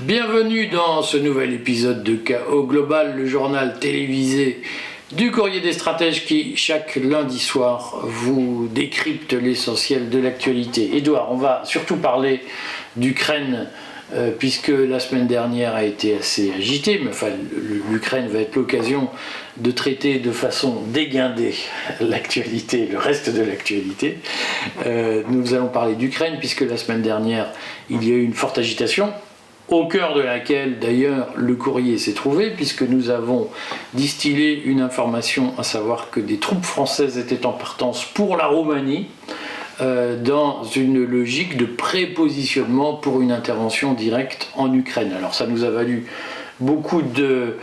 Bienvenue dans ce nouvel épisode de Chaos Global, le journal télévisé du Courrier des Stratèges qui, chaque lundi soir, vous décrypte l'essentiel de l'actualité. Édouard, on va surtout parler d'Ukraine, puisque la semaine dernière a été assez agitée, mais enfin, l'Ukraine va être l'occasion de traiter de façon déguindée l'actualité, le reste de l'actualité. Nous allons parler d'Ukraine, puisque la semaine dernière, il y a eu une forte agitation, au cœur de laquelle d'ailleurs le courrier s'est trouvé, puisque nous avons distillé une information, à savoir que des troupes françaises étaient en partance pour la Roumanie, dans une logique de prépositionnement pour une intervention directe en Ukraine. Alors ça nous a valu beaucoup de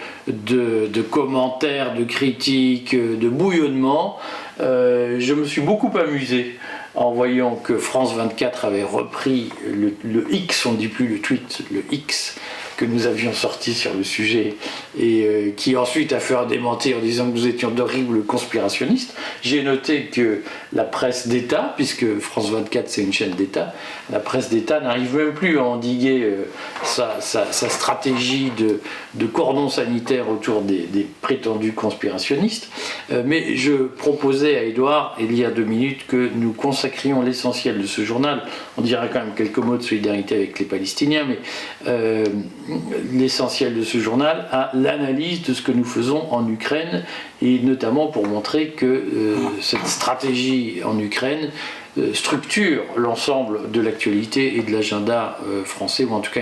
commentaires, de critiques, de bouillonnements. Je me suis beaucoup amusé en voyant que France 24 avait repris le X, on ne dit plus le tweet, le X, que nous avions sorti sur le sujet, et qui ensuite a fait un démenti en disant que nous étions d'horribles conspirationnistes. J'ai noté que la presse d'État, puisque France 24 c'est une chaîne d'État, la presse d'État n'arrive même plus à endiguer sa stratégie de cordon sanitaire autour des prétendus conspirationnistes. Mais je proposais à Édouard, il y a 2 minutes, que nous consacrions l'essentiel de ce journal. On dira quand même quelques mots de solidarité avec les Palestiniens, mais l'essentiel de ce journal à l'analyse de ce que nous faisons en Ukraine, et notamment pour montrer que cette stratégie en Ukraine structure l'ensemble de l'actualité et de l'agenda français, ou en tout cas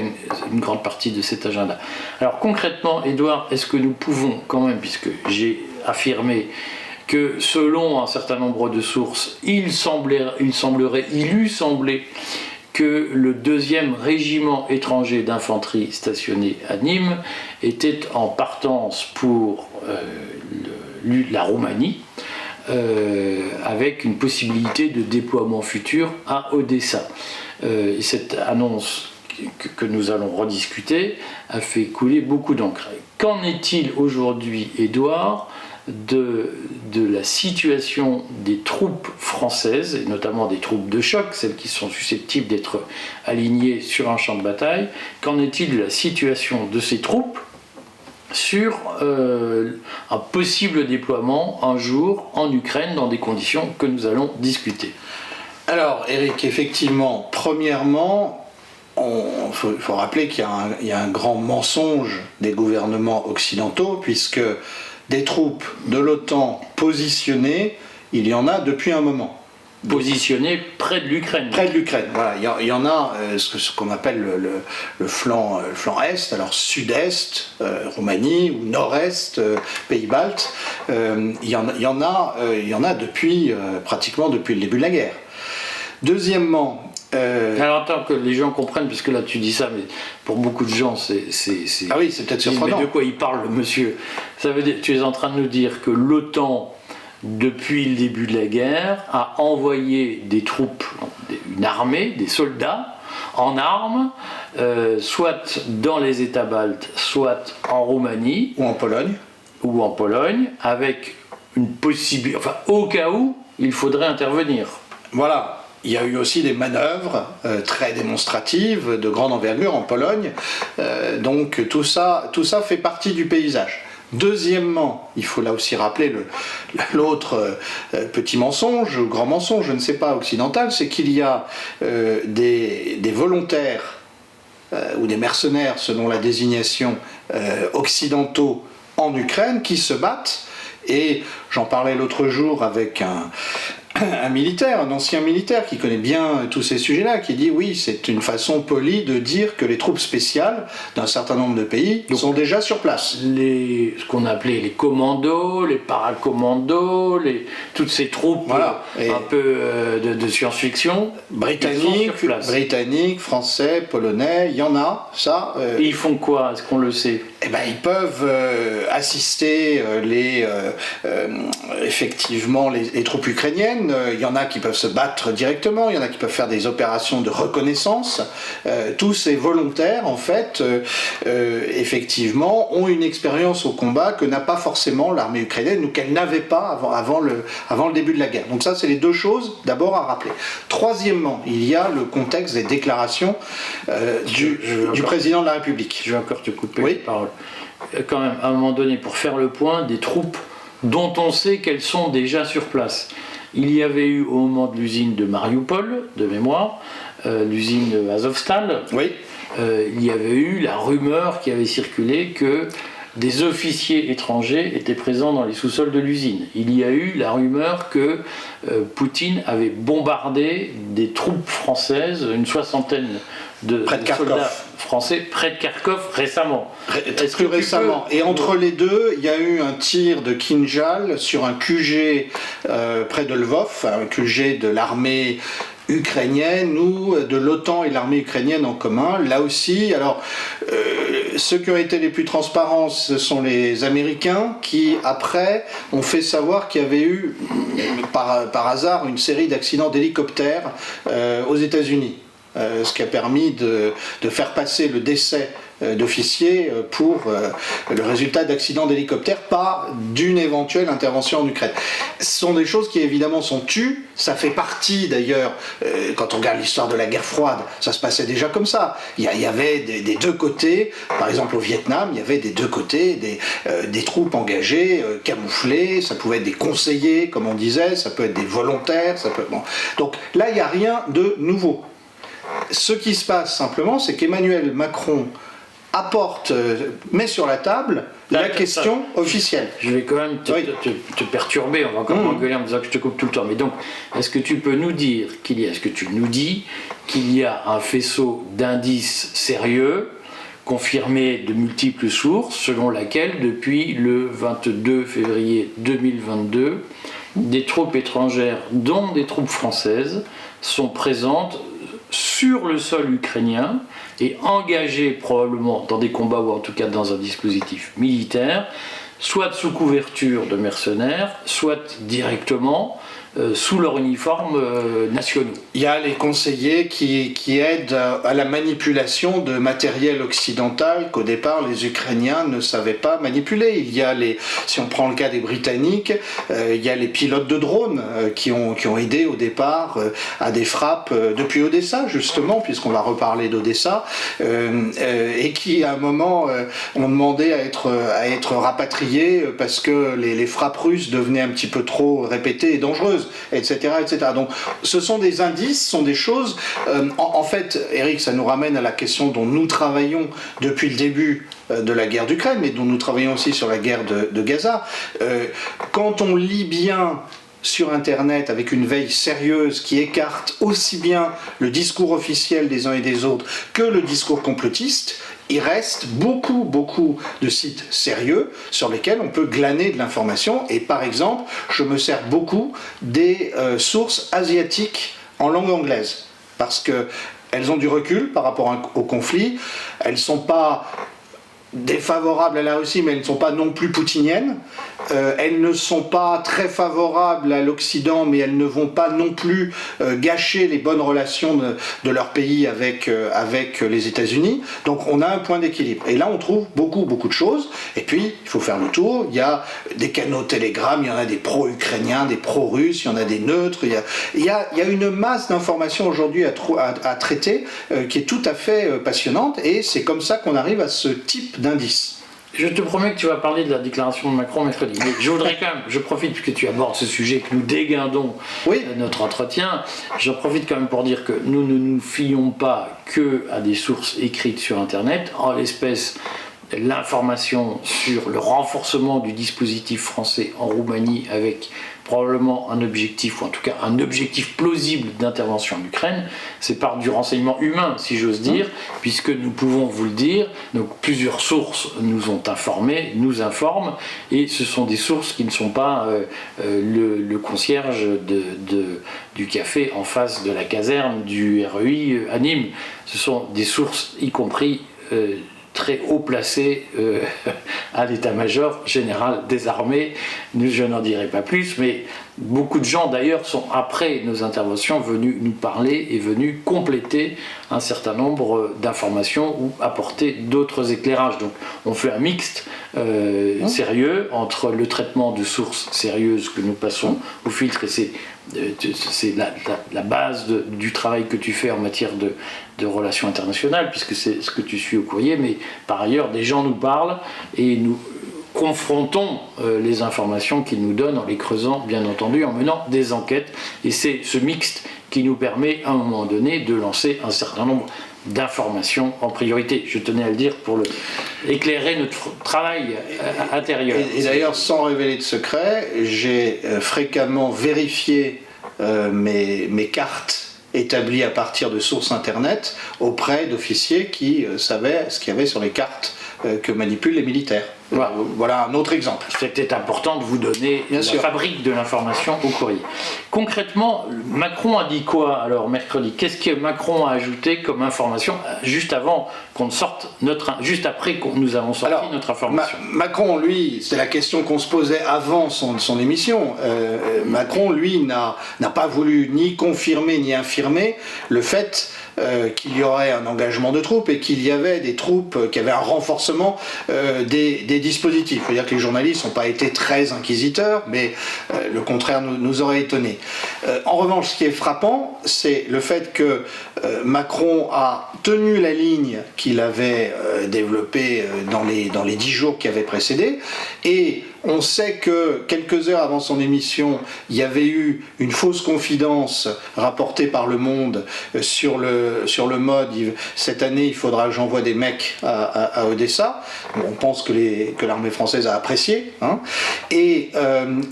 une grande partie de cet agenda. Alors concrètement, Édouard, est-ce que nous pouvons quand même, puisque j'ai affirmé que selon un certain nombre de sources, il eût semblé que le 2e régiment étranger d'infanterie stationné à Nîmes était en partance pour la Roumanie, avec une possibilité de déploiement futur à Odessa. Cette annonce que nous allons rediscuter a fait couler beaucoup d'encre. Qu'en est-il aujourd'hui, Édouard, de la situation des troupes françaises, et notamment des troupes de choc, celles qui sont susceptibles d'être alignées sur un champ de bataille? Qu'en est-il de la situation de ces troupes sur un possible déploiement un jour en Ukraine dans des conditions que nous allons discuter? Alors Eric, effectivement, premièrement, il faut rappeler qu'il y a un grand mensonge des gouvernements occidentaux, puisque des troupes de l'OTAN positionnées, il y en a depuis un moment. Positionnées près de l'Ukraine. Près de l'Ukraine, voilà. Il y en a ce qu'on appelle le flanc Est, alors sud-est, Roumanie, ou nord-est, Pays-Baltes. Il y en a depuis, pratiquement depuis le début de la guerre. Deuxièmement, alors attends que les gens comprennent, parce que là tu dis ça, mais pour beaucoup de gens c'est ah oui, c'est peut-être surprenant. Mais de quoi il parle, le monsieur? Ça veut dire, tu es en train de nous dire que l'OTAN, depuis le début de la guerre, a envoyé des troupes, une armée, des soldats en armes, soit dans les États baltes, soit en Roumanie ou en Pologne, avec une possibilité, enfin au cas où il faudrait intervenir. Voilà. Il y a eu aussi des manœuvres très démonstratives, de grande envergure en Pologne, donc tout ça fait partie du paysage. Deuxièmement, il faut là aussi rappeler l'autre petit mensonge, ou grand mensonge, je ne sais pas, occidental, c'est qu'il y a des volontaires ou des mercenaires, selon la désignation, occidentaux en Ukraine qui se battent, et j'en parlais l'autre jour avec un ancien militaire qui connaît bien tous ces sujets-là, qui dit oui, c'est une façon polie de dire que les troupes spéciales d'un certain nombre de pays sont déjà sur place. Ce qu'on appelait les commandos, les paracommandos, toutes ces troupes, voilà, un peu de science-fiction, britanniques, français, polonais, il y en a, ça. Et ils font quoi? Est-ce qu'on le sait? Eh ben, ils peuvent assister effectivement les troupes ukrainiennes, ukrainienne. Il y en a qui peuvent se battre directement, il y en a qui peuvent faire des opérations de reconnaissance. Tous ces volontaires, en fait, effectivement, ont une expérience au combat que n'a pas forcément l'armée ukrainienne ou qu'elle n'avait pas avant le début de la guerre. Donc ça, c'est les deux choses d'abord à rappeler. Troisièmement, il y a le contexte des déclarations du président de la République. Je vais encore te couper Oui. la parole. Quand même, à un moment donné, pour faire le point des troupes dont on sait qu'elles sont déjà sur place. Il y avait eu au moment de l'usine de Mariupol, de mémoire, l'usine de Azovstal, Oui. il y avait eu la rumeur qui avait circulé que des officiers étrangers étaient présents dans les sous-sols de l'usine. Il y a eu la rumeur que Poutine avait bombardé des troupes françaises, une soixantaine de soldats français près de Kharkov récemment. Plus récemment. Et entre les deux, il y a eu un tir de Kinjal sur un QG près de Lvov, un QG de l'armée ukrainienne ou de l'OTAN et l'armée ukrainienne en commun. Là aussi, alors ceux qui ont été les plus transparents, ce sont les Américains qui, après, ont fait savoir qu'il y avait eu, par hasard, une série d'accidents d'hélicoptères aux États-Unis. Ce qui a permis de faire passer le décès d'officiers pour le résultat d'accidents d'hélicoptères, pas d'une éventuelle intervention en Ukraine. Ce sont des choses qui évidemment sont tues, ça fait partie d'ailleurs, quand on regarde l'histoire de la guerre froide, ça se passait déjà comme ça. Il y avait des deux côtés, par exemple au Vietnam, il y avait des deux côtés des troupes engagées, camouflées, ça pouvait être des conseillers, comme on disait, ça peut être des volontaires, bon. Donc là, il n'y a rien de nouveau. Ce qui se passe simplement, c'est qu'Emmanuel Macron met sur la table la question officielle. Je vais quand même te perturber, on va encore m'engueuler en me disant que je te coupe tout le temps. Mais donc, est-ce que tu peux nous dire est-ce que tu nous dis qu'il y a un faisceau d'indices sérieux, confirmé de multiples sources, selon laquelle, depuis le 22 février 2022, des troupes étrangères, dont des troupes françaises, sont présentes sur le sol ukrainien et engagés probablement dans des combats ou en tout cas dans un dispositif militaire, soit sous couverture de mercenaires, soit directement sous leurs uniformes nationaux. Il y a les conseillers qui aident à la manipulation de matériel occidental qu'au départ les Ukrainiens ne savaient pas manipuler. Il y a si on prend le cas des Britanniques, il y a les pilotes de drones qui ont aidé au départ à des frappes depuis Odessa justement, puisqu'on va reparler d'Odessa, et qui à un moment ont demandé à être rapatriés parce que les frappes russes devenaient un petit peu trop répétées et dangereuses. Etc., etc. Donc ce sont des indices, ce sont des choses... en fait, Eric, ça nous ramène à la question dont nous travaillons depuis le début de la guerre d'Ukraine, mais dont nous travaillons aussi sur la guerre de Gaza. Quand on lit bien sur Internet avec une veille sérieuse qui écarte aussi bien le discours officiel des uns et des autres que le discours complotiste, il reste beaucoup de sites sérieux sur lesquels on peut glaner de l'information. Et par exemple, je me sers beaucoup des sources asiatiques en langue anglaise, parce qu'elles ont du recul par rapport au conflit, elles ne sont pas défavorables à la Russie, mais elles ne sont pas non plus poutiniennes. Elles ne sont pas très favorables à l'Occident, mais elles ne vont pas non plus gâcher les bonnes relations de leur pays avec les États-Unis. Donc on a un point d'équilibre. Et là on trouve beaucoup de choses. Et puis il faut faire le tour. Il y a des canaux Telegram, il y en a des pro-ukrainiens, des pro-russes, il y en a des neutres. Il y a une masse d'informations aujourd'hui à traiter qui est tout à fait passionnante. Et c'est comme ça qu'on arrive à ce type d'indice. Je te promets que tu vas parler de la déclaration de Macron mercredi. Mais je voudrais quand même, je profite puisque tu abordes ce sujet, que nous déguindons notre entretien, j'en profite quand même pour dire que nous ne nous fions pas que à des sources écrites sur Internet. En l'espèce, l'information sur le renforcement du dispositif français en Roumanie avec probablement un objectif, ou en tout cas un objectif plausible d'intervention en Ukraine, c'est par du renseignement humain, si j'ose dire, puisque nous pouvons vous le dire, donc plusieurs sources nous ont informés, nous informent, et ce sont des sources qui ne sont pas le concierge du café en face de la caserne du REI à Nîmes, ce sont des sources y compris très haut placés à l'état-major général des armées. Je n'en dirai pas plus, mais beaucoup de gens d'ailleurs sont, après nos interventions, venus nous parler et venus compléter un certain nombre d'informations ou apporter d'autres éclairages. Donc on fait un mixte sérieux entre le traitement de sources sérieuses que nous passons au filtre, et c'est la base du travail que tu fais en matière de relations internationales, puisque c'est ce que tu suis au courrier, mais par ailleurs des gens nous parlent et nous confrontons les informations qu'ils nous donnent en les creusant, bien entendu, en menant des enquêtes, et c'est ce mixte qui nous permet à un moment donné de lancer un certain nombre d'informations en priorité. Je tenais à le dire pour éclairer notre travail intérieur. Et d'ailleurs, sans révéler de secret, j'ai fréquemment vérifié mes cartes établies à partir de sources internet auprès d'officiers qui savaient ce qu'il y avait sur les cartes que manipulent les militaires. Voilà un autre exemple. C'était important de vous donner la fabrique de l'information au courrier. Concrètement, Macron a dit quoi alors mercredi? Qu'est-ce que Macron a ajouté comme information juste avant qu'on sorte juste après que nous avons sorti notre information? Macron, lui, c'est la question qu'on se posait avant son émission. Macron, lui, n'a pas voulu ni confirmer ni infirmer le fait qu'il y aurait un engagement de troupes et qu'il y avait des troupes, qu'il y avait un renforcement des dispositifs. Il faut dire que les journalistes n'ont pas été très inquisiteurs, mais le contraire nous aurait étonnés. En revanche, ce qui est frappant, c'est le fait que Macron a tenu la ligne qu'il avait développée dans les 10 jours qui avaient précédé, et on sait que quelques heures avant son émission, il y avait eu une fausse confidence rapportée par Le Monde sur le mode « Cette année, il faudra que j'envoie des mecs à Odessa ». On pense que l'armée française a apprécié. Hein. Et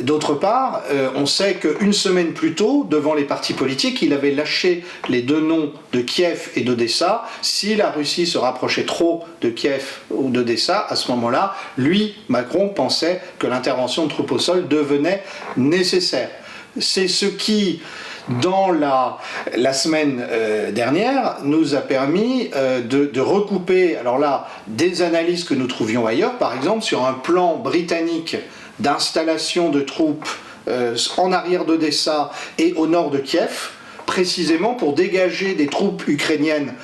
d'autre part, on sait qu'une semaine plus tôt, devant les partis politiques, il avait lâché les deux noms de Kiev et d'Odessa. Si la Russie se rapprochait trop de Kiev ou d'Odessa, à ce moment-là, lui, Macron, pensait que l'intervention de troupes au sol devenait nécessaire. C'est ce qui, dans la semaine dernière, nous a permis de recouper, alors là, des analyses que nous trouvions ailleurs, par exemple sur un plan britannique d'installation de troupes en arrière d'Odessa et au nord de Kiev, précisément pour dégager des troupes ukrainiennes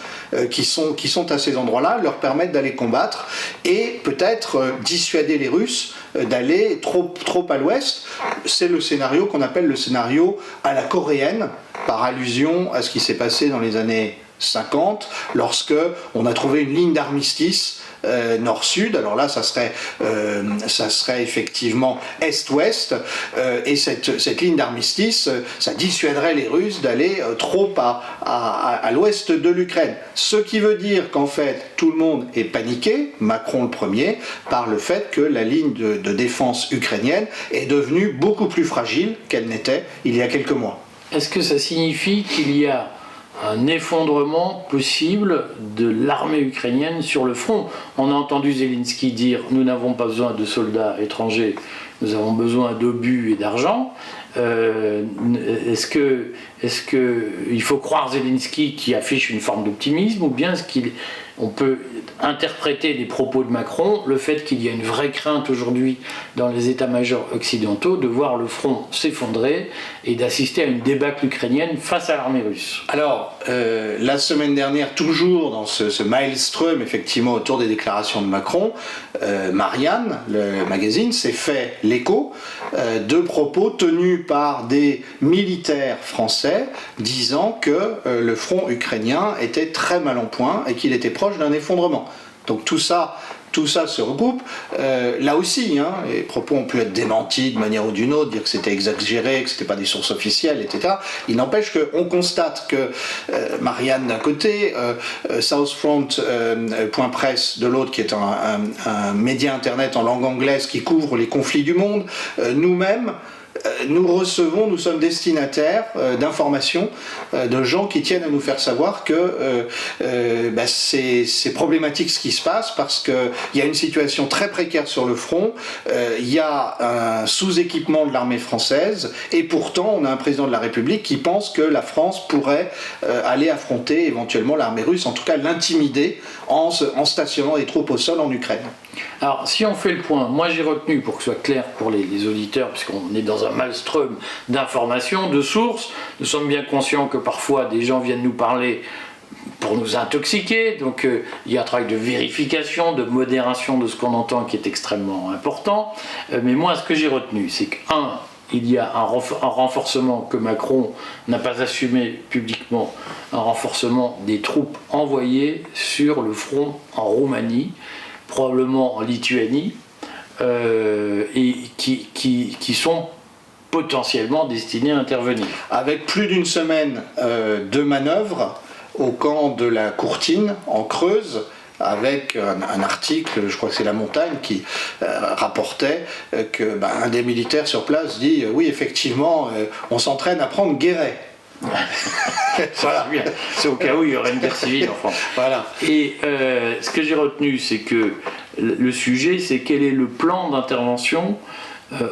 qui sont à ces endroits-là, leur permettre d'aller combattre et peut-être dissuader les Russes d'aller trop à l'ouest. C'est le scénario qu'on appelle le scénario à la coréenne, par allusion à ce qui s'est passé dans les années 50, lorsque on a trouvé une ligne d'armistice nord-sud. Alors là, ça serait effectivement est-ouest, et cette ligne d'armistice, ça dissuaderait les Russes d'aller trop à l'ouest de l'Ukraine. Ce qui veut dire qu'en fait, tout le monde est paniqué, Macron le premier, par le fait que la ligne de défense ukrainienne est devenue beaucoup plus fragile qu'elle n'était il y a quelques mois. Est-ce que ça signifie qu'il y a un effondrement possible de l'armée ukrainienne sur le front? On a entendu Zelensky dire « Nous n'avons pas besoin de soldats étrangers, nous avons besoin d'obus et d'argent ». Est-ce qu'il faut croire Zelensky qui affiche une forme d'optimisme, ou bien est-ce qu'on peut interpréter des propos de Macron, le fait qu'il y a une vraie crainte aujourd'hui dans les états-majors occidentaux de voir le front s'effondrer et d'assister à une débâcle ukrainienne face à l'armée russe? Alors, la semaine dernière, toujours dans ce maelstrom effectivement autour des déclarations de Macron, Marianne, le magazine, s'est fait l'écho de propos tenus par des militaires français disant que le front ukrainien était très mal en point et qu'il était proche d'un effondrement. Donc tout ça se regroupe. Là aussi, les propos ont pu être démentis de manière ou d'une autre, dire que c'était exagéré, que c'était pas des sources officielles, etc. Il n'empêche qu'on constate que Marianne d'un côté, Southfront.press de l'autre, qui est un média internet en langue anglaise qui couvre les conflits du monde, nous-mêmes, nous sommes destinataires d'informations de gens qui tiennent à nous faire savoir que c'est problématique ce qui se passe parce qu'il y a une situation très précaire sur le front, il y a un sous-équipement de l'armée française et pourtant on a un président de la République qui pense que la France pourrait aller affronter éventuellement l'armée russe, en tout cas l'intimider en stationnant des troupes au sol en Ukraine. Alors, si on fait le point, moi j'ai retenu, pour que ce soit clair pour les auditeurs, puisqu'on est dans un maelstrom d'informations, de sources, nous sommes bien conscients que parfois des gens viennent nous parler pour nous intoxiquer, donc il y a un travail de vérification, de modération de ce qu'on entend qui est extrêmement important, mais moi ce que j'ai retenu, c'est il y a un renforcement que Macron n'a pas assumé publiquement, un renforcement des troupes envoyées sur le front en Roumanie, probablement en Lituanie, et qui sont potentiellement destinés à intervenir. Avec plus d'une semaine de manœuvres au camp de la Courtine, en Creuse, avec un article, je crois que c'est La Montagne, qui rapportait que un des militaires sur place dit oui, effectivement, on s'entraîne à prendre Guéret. Voilà. C'est au cas où il y aurait une guerre civile en France. Voilà. Et ce que j'ai retenu, c'est que le sujet, c'est quel est le plan d'intervention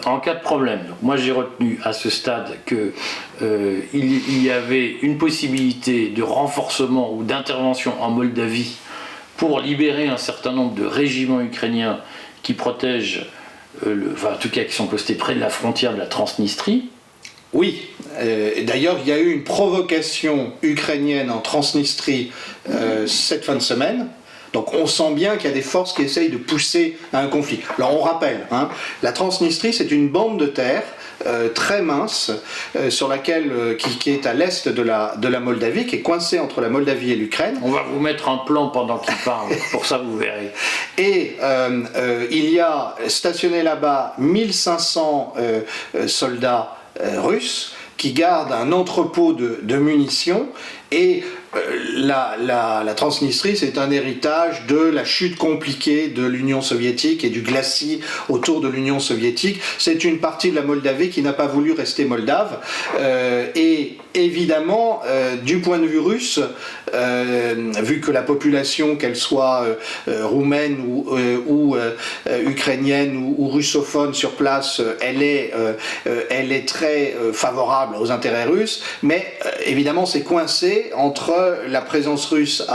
en cas de problème. Donc, moi, j'ai retenu à ce stade que il y avait une possibilité de renforcement ou d'intervention en Moldavie pour libérer un certain nombre de régiments ukrainiens qui protègent, en tout cas qui sont postés près de la frontière de la Transnistrie. Oui, d'ailleurs il y a eu une provocation ukrainienne en Transnistrie cette fin de semaine, donc on sent bien qu'il y a des forces qui essayent de pousser à un conflit. Alors on rappelle, la Transnistrie c'est une bande de terre très mince sur laquelle, qui est à l'est de la Moldavie, qui est coincée entre la Moldavie et l'Ukraine. On va vous mettre un plan pendant qu'il parle, pour ça vous verrez. Et il y a stationné là-bas 1500 soldats russes qui gardent un entrepôt de munitions et la Transnistrie, c'est un héritage de la chute compliquée de l'Union soviétique et du glacis autour de l'Union soviétique. C'est une partie de la Moldavie qui n'a pas voulu rester moldave. Et évidemment, du point de vue russe, vu que la population, qu'elle soit roumaine ou ukrainienne ou russophone sur place, elle est très favorable aux intérêts russes, mais évidemment c'est coincé entre la présence russe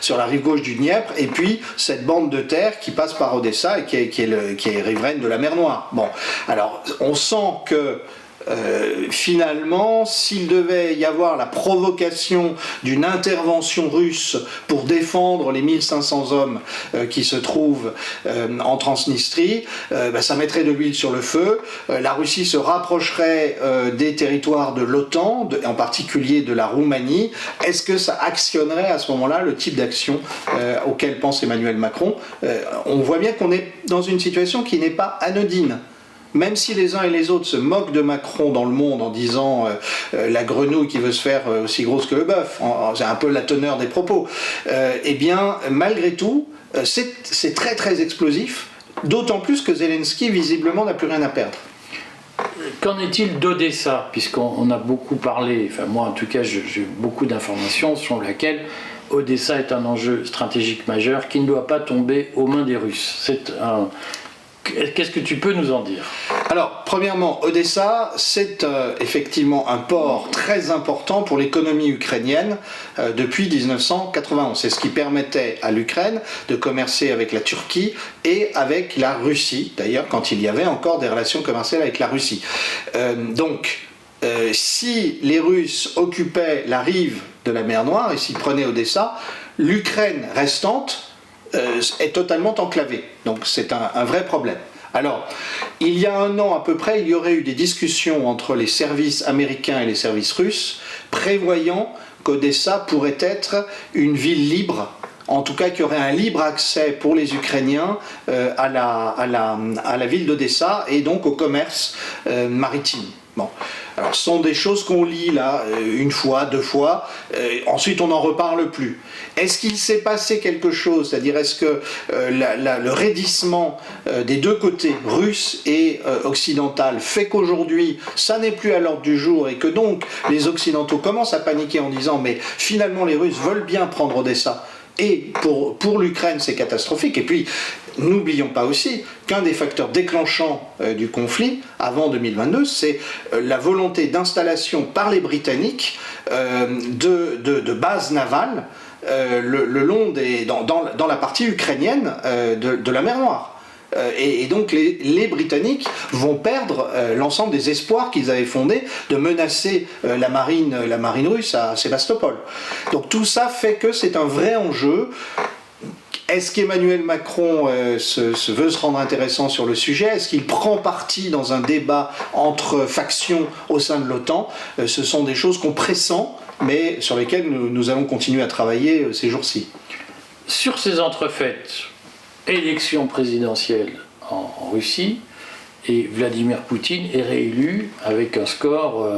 sur la rive gauche du Dniepr et puis cette bande de terre qui passe par Odessa et qui est riveraine de la mer Noire. Bon, alors on sent que finalement, s'il devait y avoir la provocation d'une intervention russe pour défendre les 1500 hommes qui se trouvent en Transnistrie, ça mettrait de l'huile sur le feu. La Russie se rapprocherait des territoires de l'OTAN, en particulier de la Roumanie. Est-ce que ça actionnerait à ce moment-là le type d'action auquel pense Emmanuel Macron? On voit bien qu'on est dans une situation qui n'est pas anodine. Même si les uns et les autres se moquent de Macron dans le monde en disant la grenouille qui veut se faire aussi grosse que le bœuf, c'est un peu la teneur des propos, eh bien malgré tout c'est très très explosif, d'autant plus que Zelensky visiblement n'a plus rien à perdre. Qu'en est-il d'Odessa, puisqu'on a beaucoup parlé, enfin moi en tout cas j'ai beaucoup d'informations sur laquelle Odessa est un enjeu stratégique majeur qui ne doit pas tomber aux mains des Russes. Qu'est-ce que tu peux nous en dire? Alors, premièrement, Odessa, c'est effectivement un port très important pour l'économie ukrainienne depuis 1991. C'est ce qui permettait à l'Ukraine de commercer avec la Turquie et avec la Russie, d'ailleurs quand il y avait encore des relations commerciales avec la Russie. Si les Russes occupaient la rive de la mer Noire et s'ils prenaient Odessa, l'Ukraine restante est totalement enclavée. Donc c'est un vrai problème. Alors, il y a un an à peu près, il y aurait eu des discussions entre les services américains et les services russes, prévoyant qu'Odessa pourrait être une ville libre, en tout cas qu'il y aurait un libre accès pour les Ukrainiens à la ville d'Odessa et donc au commerce maritime. Bon. Alors, ce sont des choses qu'on lit là, une fois, deux fois, ensuite on n'en reparle plus. Est-ce qu'il s'est passé quelque chose, c'est-à-dire est-ce que le raidissement des deux côtés, russe et occidental, fait qu'aujourd'hui ça n'est plus à l'ordre du jour et que donc les Occidentaux commencent à paniquer en disant mais finalement les Russes veulent bien prendre Odessa et pour l'Ukraine c'est catastrophique. Et puis n'oublions pas aussi qu'un des facteurs déclenchants du conflit avant 2022, c'est la volonté d'installation par les Britanniques de bases navales le long dans la partie ukrainienne de la mer Noire. Et donc les Britanniques vont perdre l'ensemble des espoirs qu'ils avaient fondés de menacer la marine russe à Sébastopol. Donc tout ça fait que c'est un vrai enjeu. Est-ce qu'Emmanuel Macron veut se rendre intéressant sur le sujet? Est-ce qu'il prend parti dans un débat entre factions au sein de l'OTAN? Ce sont des choses qu'on pressent, mais sur lesquelles nous allons continuer à travailler ces jours-ci. Sur ces entrefaites, élection présidentielle en Russie, et Vladimir Poutine est réélu avec un score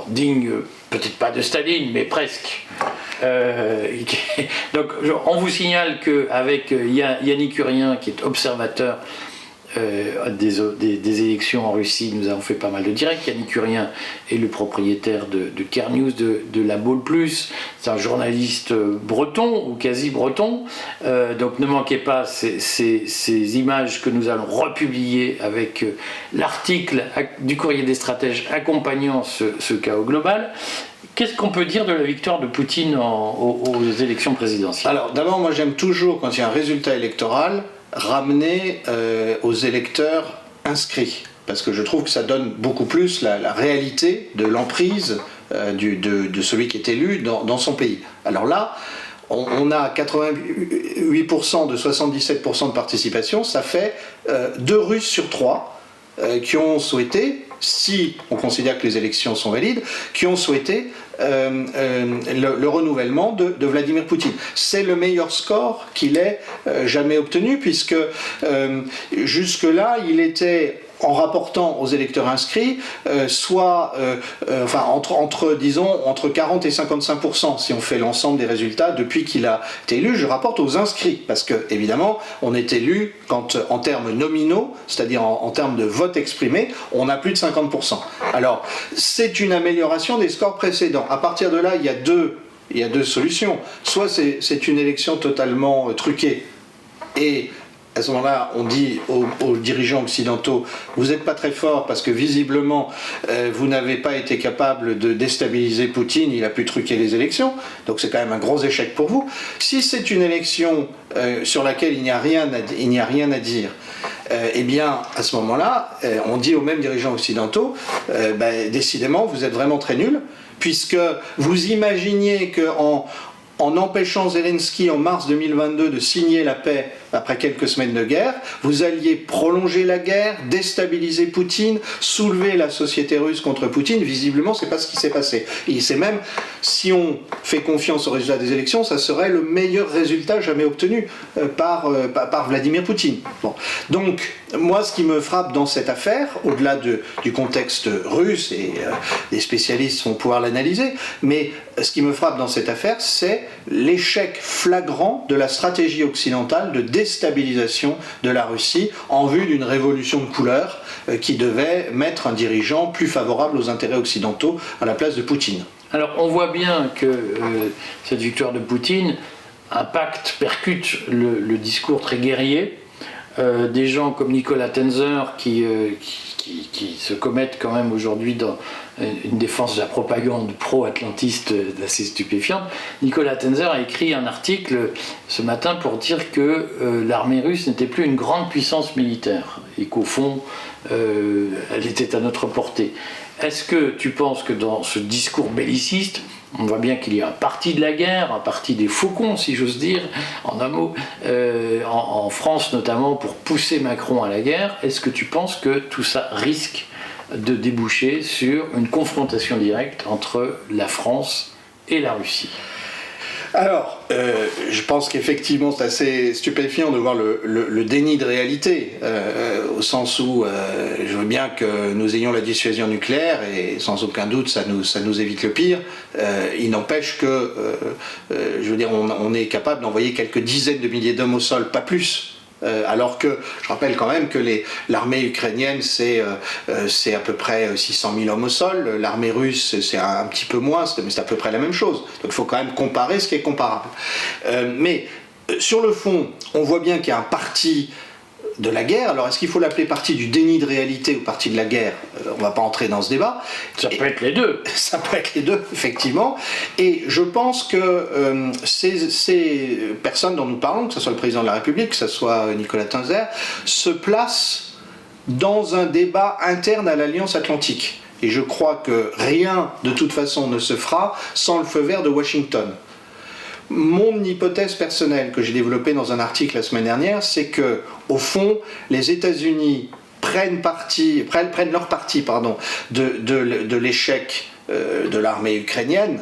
digne, peut-être pas de Staline, mais presque. Donc on vous signale qu'avec Yannick Urien, qui est observateur des élections en Russie, nous avons fait pas mal de directs. Yannick Urien est le propriétaire de Care News, de la Baule Plus. C'est un journaliste breton ou quasi breton. Donc ne manquez pas ces images que nous allons republier avec l'article du Courrier des Stratèges accompagnant ce chaos global. Qu'est-ce qu'on peut dire de la victoire de Poutine aux élections présidentielles? Alors d'abord, moi j'aime toujours, quand il y a un résultat électoral, ramener aux électeurs inscrits, parce que je trouve que ça donne beaucoup plus la réalité de l'emprise de celui qui est élu dans son pays. Alors là, on a 88% de 77% de participation, ça fait 2 Russes sur 3 qui ont souhaité, si on considère que les élections sont valides, qui ont souhaité le renouvellement de Vladimir Poutine. C'est le meilleur score qu'il ait jamais obtenu, puisque jusque-là, il était, en rapportant aux électeurs inscrits, entre 40 et 55%, si on fait l'ensemble des résultats depuis qu'il a été élu. Je rapporte aux inscrits, parce que évidemment, on est élu quand, en termes nominaux, c'est-à-dire en termes de vote exprimé, on a plus de 50%. Alors, c'est une amélioration des scores précédents. À partir de là, il y a deux solutions. Soit c'est une élection totalement truquée, et à ce moment-là, on dit aux dirigeants occidentaux, vous n'êtes pas très forts parce que visiblement, vous n'avez pas été capable de déstabiliser Poutine, il a pu truquer les élections, donc c'est quand même un gros échec pour vous. Si c'est une élection sur laquelle il n'y a rien à dire, eh bien, à ce moment-là, on dit aux mêmes dirigeants occidentaux, décidément, vous êtes vraiment très nuls, puisque vous imaginiez qu'en empêchant Zelensky en mars 2022 de signer la paix après quelques semaines de guerre, vous alliez prolonger la guerre, déstabiliser Poutine, soulever la société russe contre Poutine. Visiblement, c'est pas ce qui s'est passé. Et c'est même, si on fait confiance au résultat des élections, ça serait le meilleur résultat jamais obtenu par Vladimir Poutine. Bon. Donc, moi, ce qui me frappe dans cette affaire, au-delà du contexte russe, et les spécialistes vont pouvoir l'analyser, mais ce qui me frappe dans cette affaire, c'est l'échec flagrant de la stratégie occidentale de déstabilisation de la Russie en vue d'une révolution de couleur qui devait mettre un dirigeant plus favorable aux intérêts occidentaux à la place de Poutine. Alors on voit bien que cette victoire de Poutine percute le discours très guerrier des gens comme Nikola Tenzer qui se commettent quand même aujourd'hui dans une défense de la propagande pro-atlantiste assez stupéfiante. Nikola Tenzer a écrit un article ce matin pour dire que l'armée russe n'était plus une grande puissance militaire et qu'au fond, elle était à notre portée. Est-ce que tu penses que dans ce discours belliciste, on voit bien qu'il y a un parti de la guerre, un parti des faucons, si j'ose dire, en un mot, en France notamment, pour pousser Macron à la guerre, est-ce que tu penses que tout ça risque de déboucher sur une confrontation directe entre la France et la Russie? Alors, je pense qu'effectivement c'est assez stupéfiant de voir le déni de réalité, au sens où je veux bien que nous ayons la dissuasion nucléaire, et sans aucun doute ça nous évite le pire. Il n'empêche que, je veux dire, on est capable d'envoyer quelques dizaines de milliers d'hommes au sol, pas plus. Alors que, je rappelle quand même que l'armée ukrainienne c'est à peu près 600 000 hommes au sol, l'armée russe c'est un petit peu moins, mais c'est à peu près la même chose. Donc il faut quand même comparer ce qui est comparable. Mais sur le fond, on voit bien qu'il y a un parti de la guerre. Alors est-ce qu'il faut l'appeler parti du déni de réalité ou parti de la guerre? On ne va pas entrer dans ce débat. Ça peut être les deux. Ça peut être les deux, effectivement. Et je pense que ces personnes dont nous parlons, que ce soit le président de la République, que ce soit Nicolas Tinzer, se placent dans un débat interne à l'Alliance Atlantique. Et je crois que rien, de toute façon, ne se fera sans le feu vert de Washington. Mon hypothèse personnelle que j'ai développée dans un article la semaine dernière, c'est que, au fond, les États-Unis prennent leur parti de l'échec de l'armée ukrainienne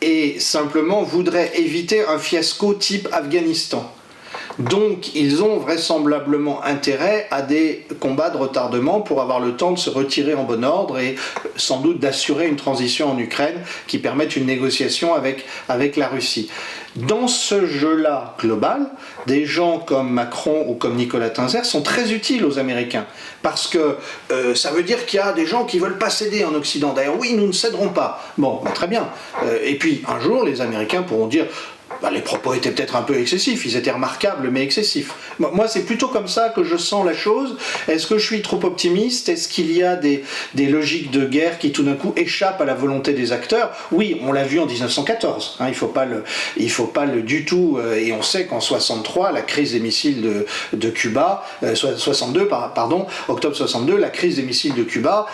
et simplement voudraient éviter un fiasco type Afghanistan. Donc ils ont vraisemblablement intérêt à des combats de retardement pour avoir le temps de se retirer en bon ordre et sans doute d'assurer une transition en Ukraine qui permette une négociation avec la Russie. Dans ce jeu-là global, des gens comme Macron ou comme Nicolas Tinzer sont très utiles aux Américains parce que ça veut dire qu'il y a des gens qui ne veulent pas céder en Occident. D'ailleurs, oui, nous ne céderons pas. Bon, très bien. Et puis un jour, les Américains pourront dire... les propos étaient peut-être un peu excessifs, ils étaient remarquables mais excessifs. Moi c'est plutôt comme ça que je sens la chose. Est-ce que je suis trop optimiste? Est-ce qu'il y a des logiques de guerre qui tout d'un coup échappent à la volonté des acteurs? Oui, on l'a vu en 1914, il faut pas le du tout, et on sait qu'en 63, la crise des missiles de Cuba, 62 pardon, octobre 62, la crise des missiles de Cuba,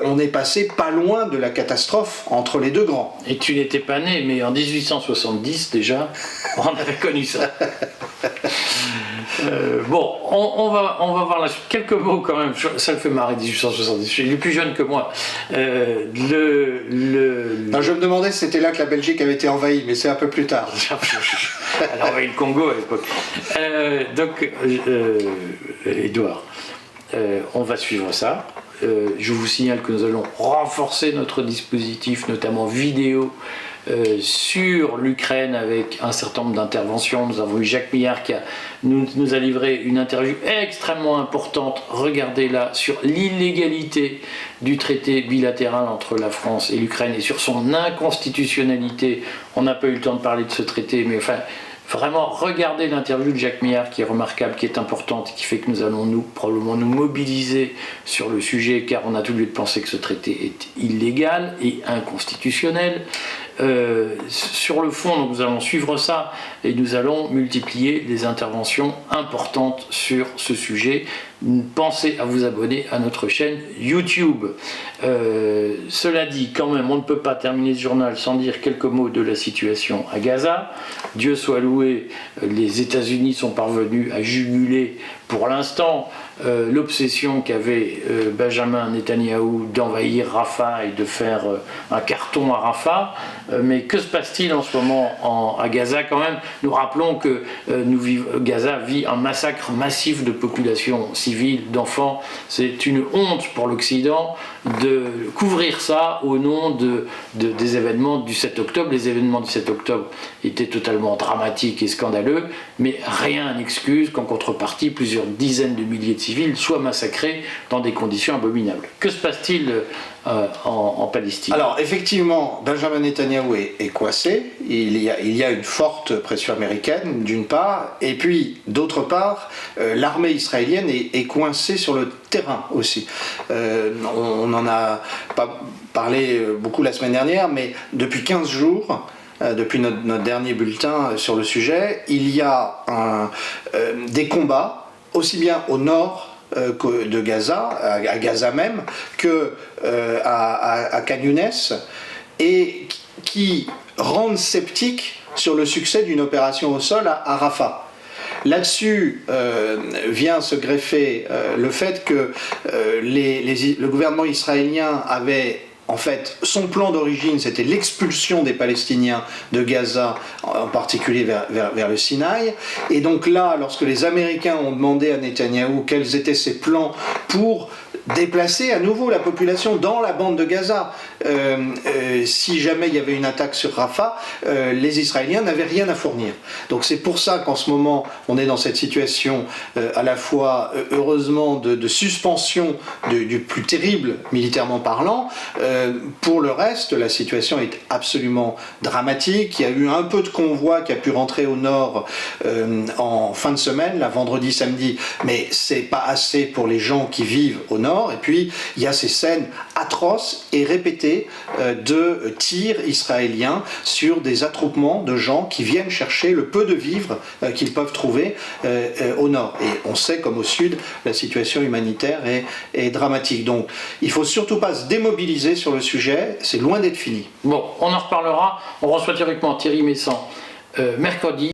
on est passé pas loin de la catastrophe entre les deux grands. Et tu n'étais pas né, mais en 1870 déjà, on avait connu ça. Bon, on va voir la suite. Quelques mots quand même, ça le fait marrer 1870, il est plus jeune que moi. Non, je me demandais si c'était là que la Belgique avait été envahie, mais c'est un peu plus tard. Elle a envahi le Congo à l'époque. Donc, Édouard, on va suivre ça. Je vous signale que nous allons renforcer notre dispositif, notamment vidéo, sur l'Ukraine avec un certain nombre d'interventions. Nous avons eu Jacques Millard qui nous a livré une interview extrêmement importante, regardez-la, sur l'illégalité du traité bilatéral entre la France et l'Ukraine et sur son inconstitutionnalité. On n'a pas eu le temps de parler de ce traité, mais enfin, vraiment, regardez l'interview de Jacques Millard qui est remarquable, qui est importante, qui fait que nous allons probablement nous mobiliser sur le sujet, car on a tout lieu de penser que ce traité est illégal et inconstitutionnel. Sur le fond, nous allons suivre ça et nous allons multiplier des interventions importantes sur ce sujet. Pensez à vous abonner à notre chaîne YouTube. Cela dit, quand même, on ne peut pas terminer ce journal sans dire quelques mots de la situation à Gaza. Dieu soit loué, les États-Unis sont parvenus à juguler pour l'instant l'obsession qu'avait Benjamin Netanyahou d'envahir Rafah et de faire un carton à Rafah. Mais que se passe-t-il en ce moment à Gaza quand même? Nous rappelons que Gaza vit un massacre massif de populations civiles, d'enfants. C'est une honte pour l'Occident de couvrir ça au nom des événements du 7 octobre. Les événements du 7 octobre étaient totalement dramatiques et scandaleux, mais rien n'excuse qu'en contrepartie, plusieurs dizaines de milliers de civils soient massacrés dans des conditions abominables. Que se passe-t-il en Palestine? Alors effectivement, Benjamin Netanyahou est coincé, il y a une forte pression américaine d'une part, et puis d'autre part, l'armée israélienne est coincée sur le terrain aussi. On n'en a pas parlé beaucoup la semaine dernière, mais depuis 15 jours, depuis notre dernier bulletin sur le sujet, il y a des combats, aussi bien au nord de Gaza, à Gaza même, que à Khan Younes, et qui rendent sceptiques sur le succès d'une opération au sol à Rafah. Là-dessus vient se greffer le fait que le gouvernement israélien avait En fait, son plan d'origine, c'était l'expulsion des Palestiniens de Gaza, en particulier vers le Sinaï. Et donc là, lorsque les Américains ont demandé à Netanyahou quels étaient ses plans pour déplacer à nouveau la population dans la bande de Gaza, si jamais il y avait une attaque sur Rafah, les Israéliens n'avaient rien à fournir. Donc c'est pour ça qu'en ce moment, on est dans cette situation à la fois, heureusement, de suspension du plus terrible, militairement parlant. Pour le reste, la situation est absolument dramatique. Il y a eu un peu de convoi qui a pu rentrer au nord en fin de semaine, là, vendredi, samedi, mais c'est pas assez pour les gens qui vivent au nord. Et puis, il y a ces scènes atroces et répétées de tirs israéliens sur des attroupements de gens qui viennent chercher le peu de vivres qu'ils peuvent trouver au nord. Et on sait, comme au sud, la situation humanitaire est dramatique. Donc, il ne faut surtout pas se démobiliser sur le sujet, c'est loin d'être fini. Bon, on en reparlera. On reçoit théoriquement Thierry Messant mercredi.